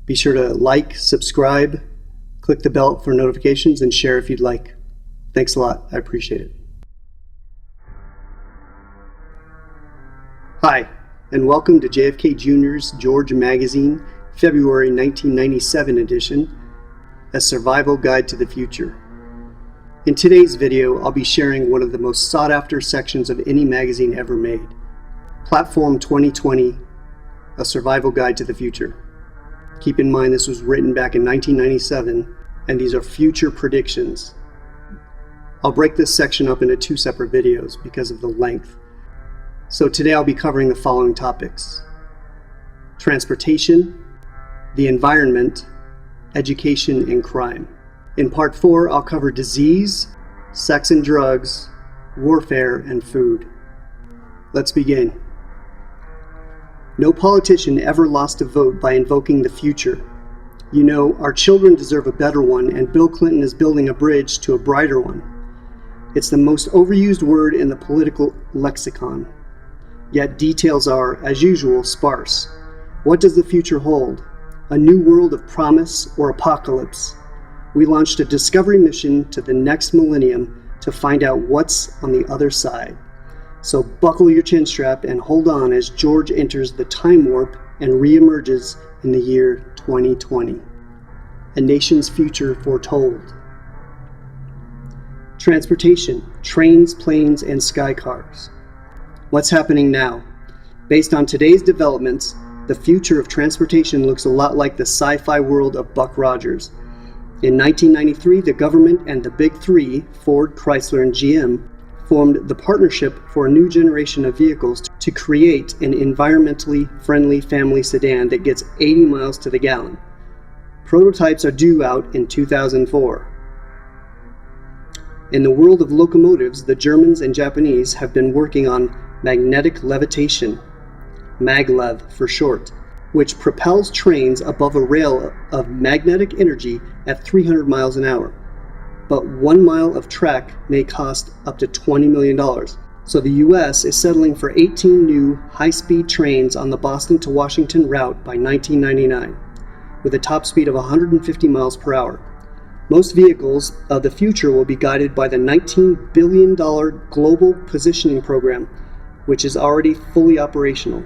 Be sure to like, subscribe, click the bell for notifications, and share if you'd like. Thanks a lot. I appreciate it. Hi, and welcome to JFK Jr.'s George Magazine, February 1997 edition, A Survival Guide to the Future. In today's video, I'll be sharing one of the most sought-after sections of any magazine ever made, Platform 2020, A Survival Guide to the Future. Keep in mind this was written back in 1997, and these are future predictions. I'll break this section up into two separate videos because of the length. So today I'll be covering the following topics: transportation, the environment, education, and crime. In part 4, I'll cover disease, sex and drugs, warfare, and food. Let's begin. No politician ever lost a vote by invoking the future. You know, our children deserve a better one, and Bill Clinton is building a bridge to a brighter one. It's the most overused word in the political lexicon. Yet details are, as usual, sparse. What does the future hold? A new world of promise or apocalypse? We launched a discovery mission to the next millennium to find out what's on the other side. So buckle your chin strap and hold on as George enters the time warp and reemerges in the year 2020. A nation's future foretold. Transportation, trains, planes, and sky cars. What's happening now? Based on today's developments, the future of transportation looks a lot like the sci-fi world of Buck Rogers. In 1993, the government and the Big Three, Ford, Chrysler, and GM, formed the Partnership for a New Generation of Vehicles to create an environmentally friendly family sedan that gets 80 miles to the gallon. Prototypes are due out in 2004. In the world of locomotives, the Germans and Japanese have been working on magnetic levitation, maglev for short, which propels trains above a rail of magnetic energy at 300 miles an hour. But 1 mile of track may cost up to $20 million. So the US is settling for 18 new high-speed trains on the Boston to Washington route by 1999, with a top speed of 150 miles per hour. Most vehicles of the future will be guided by the $19 billion Global Positioning Program, which is already fully operational.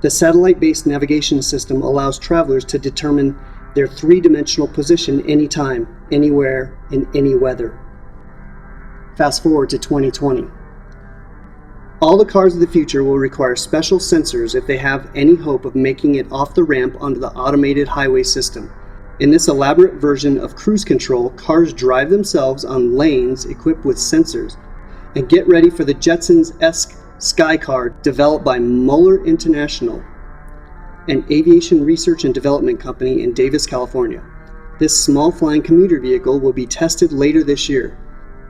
The satellite-based navigation system allows travelers to determine their three-dimensional position anytime, anywhere, in any weather. Fast forward to 2020. All the cars of the future will require special sensors if they have any hope of making it off the ramp onto the automated highway system. In this elaborate version of cruise control, cars drive themselves on lanes equipped with sensors. And get ready for the Jetsons-esque Sky Car developed by Muller International, an aviation research and development company in Davis, California. This small flying commuter vehicle will be tested later this year.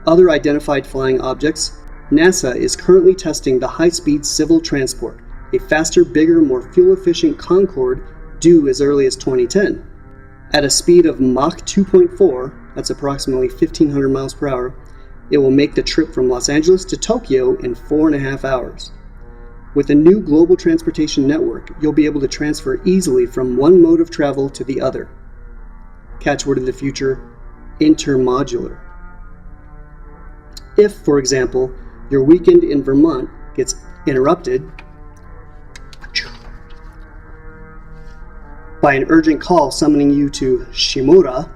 Other identified flying objects: NASA is currently testing the high-speed civil transport, a faster, bigger, more fuel-efficient Concorde due as early as 2010. At a speed of Mach 2.4, that's approximately 1,500 miles per hour, it will make the trip from Los Angeles to Tokyo in 4.5 hours. With a new global transportation network, you'll be able to transfer easily from one mode of travel to the other. Catchword of the future: intermodular. If, for example, your weekend in Vermont gets interrupted by an urgent call summoning you to Shimura,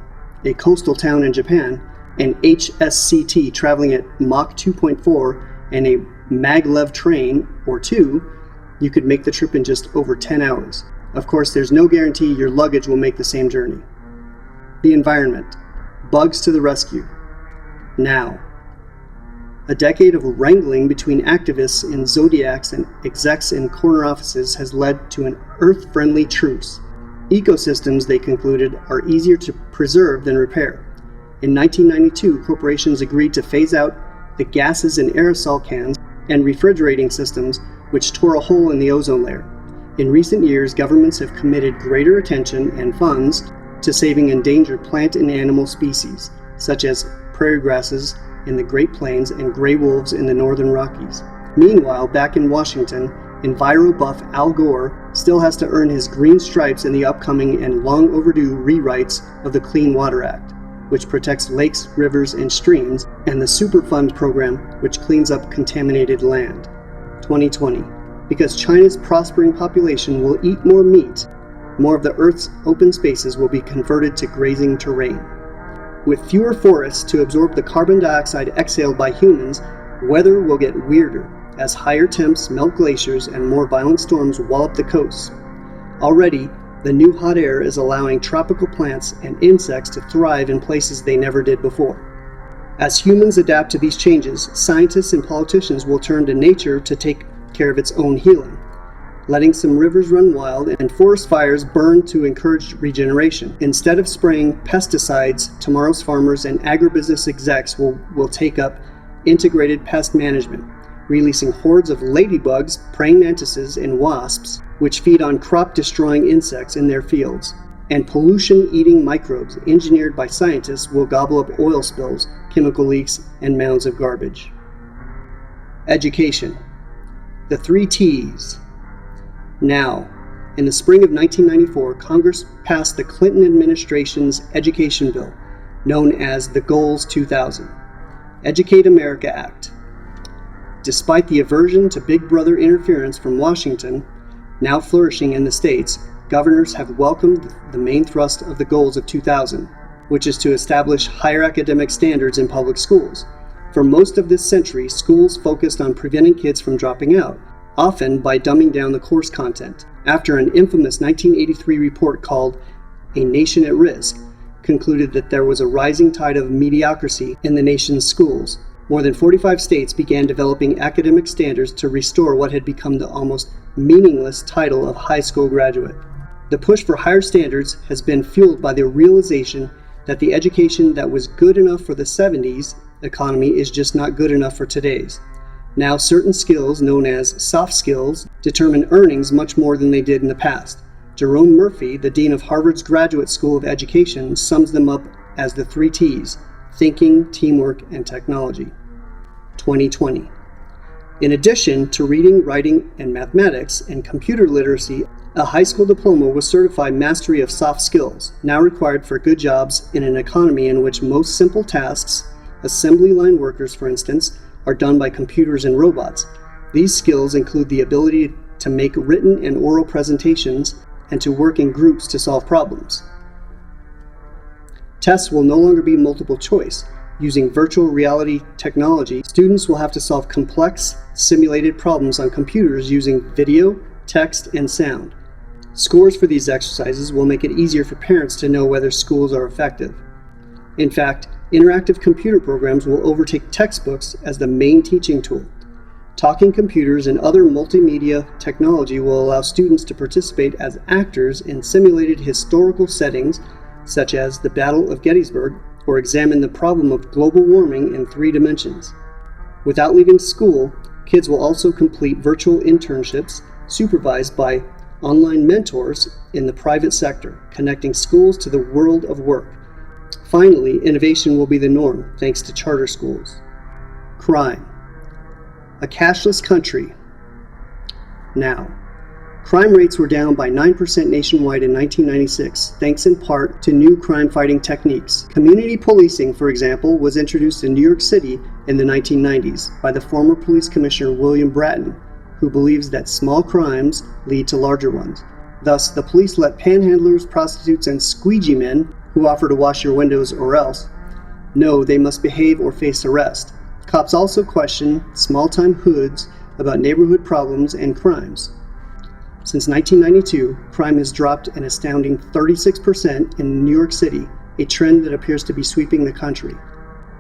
a coastal town in Japan, an HSCT traveling at Mach 2.4, and a maglev train or two, you could make the trip in just over 10 hours. Of course, there's no guarantee your luggage will make the same journey. The environment. Bugs to the rescue. Now. A decade of wrangling between activists in zodiacs and execs in corner offices has led to an Earth-friendly truce. Ecosystems, they concluded, are easier to preserve than repair. In 1992, corporations agreed to phase out the gases in aerosol cans and refrigerating systems, which tore a hole in the ozone layer. In recent years, governments have committed greater attention and funds to saving endangered plant and animal species, such as prairie grasses in the Great Plains and gray wolves in the northern Rockies. Meanwhile, back in Washington, Enviro buff Al Gore still has to earn his green stripes in the upcoming and long overdue rewrites of the Clean Water Act, which protects lakes, rivers, and streams, and the Superfund program, which cleans up contaminated land. 2020. Because China's prospering population will eat more meat, more of the Earth's open spaces will be converted to grazing terrain. With fewer forests to absorb the carbon dioxide exhaled by humans, weather will get weirder as higher temps melt glaciers and more violent storms wallop the coasts. Already, the new hot air is allowing tropical plants and insects to thrive in places they never did before. As humans adapt to these changes, scientists and politicians will turn to nature to take care of its own healing, letting some rivers run wild and forest fires burn to encourage regeneration. Instead of spraying pesticides, tomorrow's farmers and agribusiness execs will take up integrated pest management, releasing hordes of ladybugs, praying mantises, and wasps, which feed on crop-destroying insects in their fields. And pollution-eating microbes engineered by scientists will gobble up oil spills, chemical leaks, and mounds of garbage. Education. The 3 T's. Now, in the spring of 1994, Congress passed the Clinton administration's education bill, known as the Goals 2000, Educate America Act. Despite the aversion to Big Brother interference from Washington, now flourishing in the states, governors have welcomed the main thrust of the Goals of 2000, which is to establish higher academic standards in public schools. For most of this century, schools focused on preventing kids from dropping out, often by dumbing down the course content. After an infamous 1983 report called A Nation at Risk concluded that there was a rising tide of mediocrity in the nation's schools, more than 45 states began developing academic standards to restore what had become the almost meaningless title of high school graduate. The push for higher standards has been fueled by the realization that the education that was good enough for the 70s economy is just not good enough for today's. Now certain skills, known as soft skills, determine earnings much more than they did in the past. Jerome Murphy, the dean of Harvard's Graduate School of Education, sums them up as the 3 T's: thinking, teamwork, and technology. 2020. In addition to reading, writing, and mathematics and computer literacy, a high school diploma will certify mastery of soft skills, now required for good jobs in an economy in which most simple tasks, assembly line workers for instance, are done by computers and robots. These skills include the ability to make written and oral presentations and to work in groups to solve problems. Tests will no longer be multiple choice. Using virtual reality technology, students will have to solve complex, simulated problems on computers using video, text, and sound. Scores for these exercises will make it easier for parents to know whether schools are effective. In fact, interactive computer programs will overtake textbooks as the main teaching tool. Talking computers and other multimedia technology will allow students to participate as actors in simulated historical settings, such as the Battle of Gettysburg, or examine the problem of global warming in 3 dimensions. Without leaving school, kids will also complete virtual internships supervised by online mentors in the private sector, connecting schools to the world of work. Finally, innovation will be the norm thanks to charter schools. Crime. A cashless country. Now, crime rates were down by 9% nationwide in 1996, thanks in part to new crime-fighting techniques. Community policing, for example, was introduced in New York City in the 1990s by the former police commissioner William Bratton, who believes that small crimes lead to larger ones. Thus, the police let panhandlers, prostitutes, and squeegee men, who offer to wash your windows or else, know they must behave or face arrest. Cops also question small-time hoods about neighborhood problems and crimes. Since 1992, crime has dropped an astounding 36% in New York City, a trend that appears to be sweeping the country.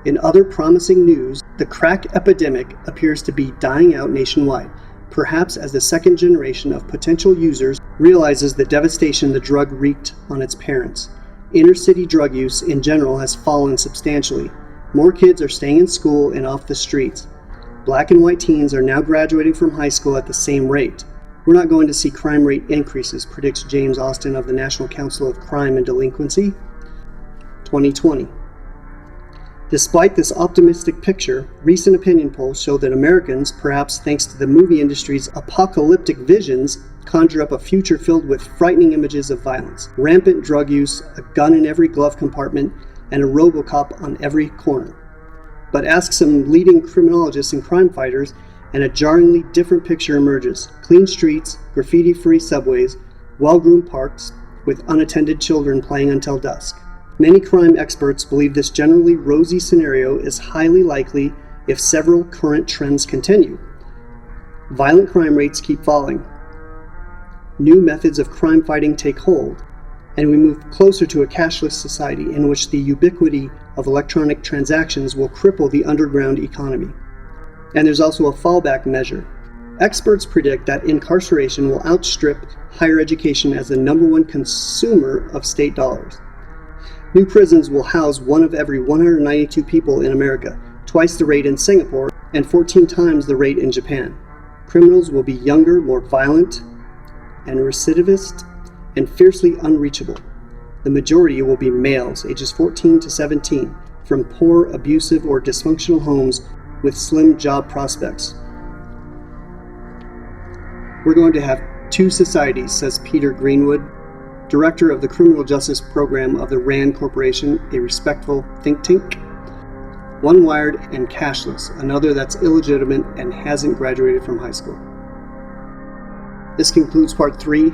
In other promising news, the crack epidemic appears to be dying out nationwide, perhaps as the second generation of potential users realizes the devastation the drug wreaked on its parents. Inner-city drug use in general has fallen substantially. More kids are staying in school and off the streets. Black and white teens are now graduating from high school at the same rate. We're not going to see crime rate increases, predicts James Austin of the National Council of Crime and Delinquency. 2020. Despite this optimistic picture, recent opinion polls show that Americans, perhaps thanks to the movie industry's apocalyptic visions, conjure up a future filled with frightening images of violence, rampant drug use, a gun in every glove compartment, and a RoboCop on every corner. But ask some leading criminologists and crime fighters, and a jarringly different picture emerges. Clean streets, graffiti-free subways, well-groomed parks, with unattended children playing until dusk. Many crime experts believe this generally rosy scenario is highly likely if several current trends continue. Violent crime rates keep falling. New methods of crime fighting take hold, and we move closer to a cashless society in which the ubiquity of electronic transactions will cripple the underground economy. And there's also a fallback measure. Experts predict that incarceration will outstrip higher education as the #1 consumer of state dollars. New prisons will house one of every 192 people in America, twice the rate in Singapore, and 14 times the rate in Japan. Criminals will be younger, more violent, and recidivist, and fiercely unreachable. The majority will be males, ages 14 to 17, from poor, abusive, or dysfunctional homes with slim job prospects. We're going to have two societies, says Peter Greenwood, director of the Criminal Justice Program of the RAND Corporation, a respectful think tank. One wired and cashless, another that's illegitimate and hasn't graduated from high school. This concludes Part 3.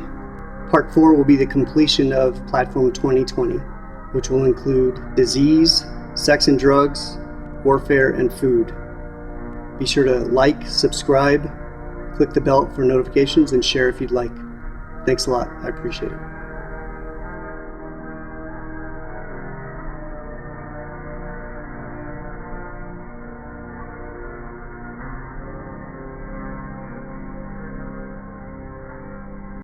Part 4 will be the completion of Platform 2020, which will include disease, sex and drugs, warfare, and food. Be sure to like, subscribe, click the bell for notifications, and share if you'd like. Thanks a lot. I appreciate it.